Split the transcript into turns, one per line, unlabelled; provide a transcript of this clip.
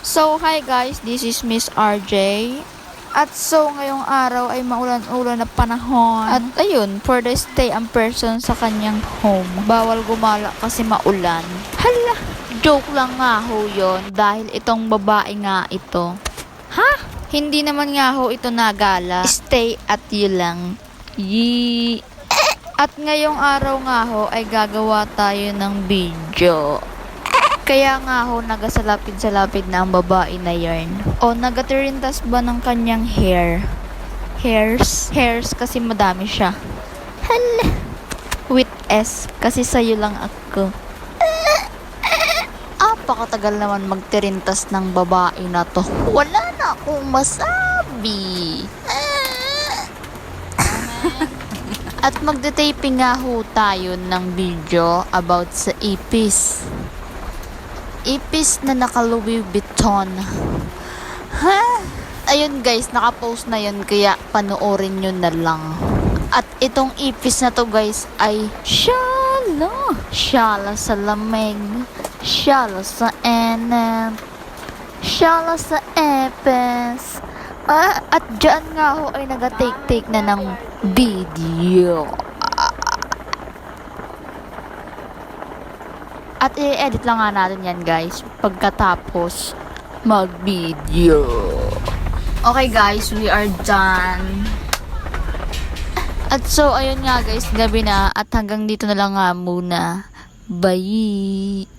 So, hi guys, this is Miss RJ. At so, ngayong araw ay maulan-ulan na panahon. At ayun, for the stay ang person sa kanyang home. Bawal gumala kasi maulan. Hala, joke lang nga ho yun dahil itong babae nga ito. Ha? Hindi naman nga ho ito nagala. Stay at you lang. Yee. At ngayong araw nga ho ay gagawa tayo ng video. Kaya nga ho, nagasalapid-salapid na ang babae na yarn. O, nagatirintas ba ng kanyang hair? Hairs kasi madami siya. Hala! With S, kasi sa'yo lang ako. Apakatagal naman magtirintas ng babae na to. Wala na akong masabi. At magde-taping nga ho tayo ng video about sa ipis. Ipis na naka Louis Vuitton. Ha? Ayun guys, nakapost na yun kaya panoorin nyo na lang. At itong ipis na to guys ay Shala. Shala sa lamig. Shala sa enep. Shala sa epes. At dyan nga ho ay naga-take na ng video. At i-edit lang nga natin yan guys pagkatapos mag-video. Okay guys, we are done. At so, ayun nga guys, gabi na at hanggang dito na lang nga muna. Bye!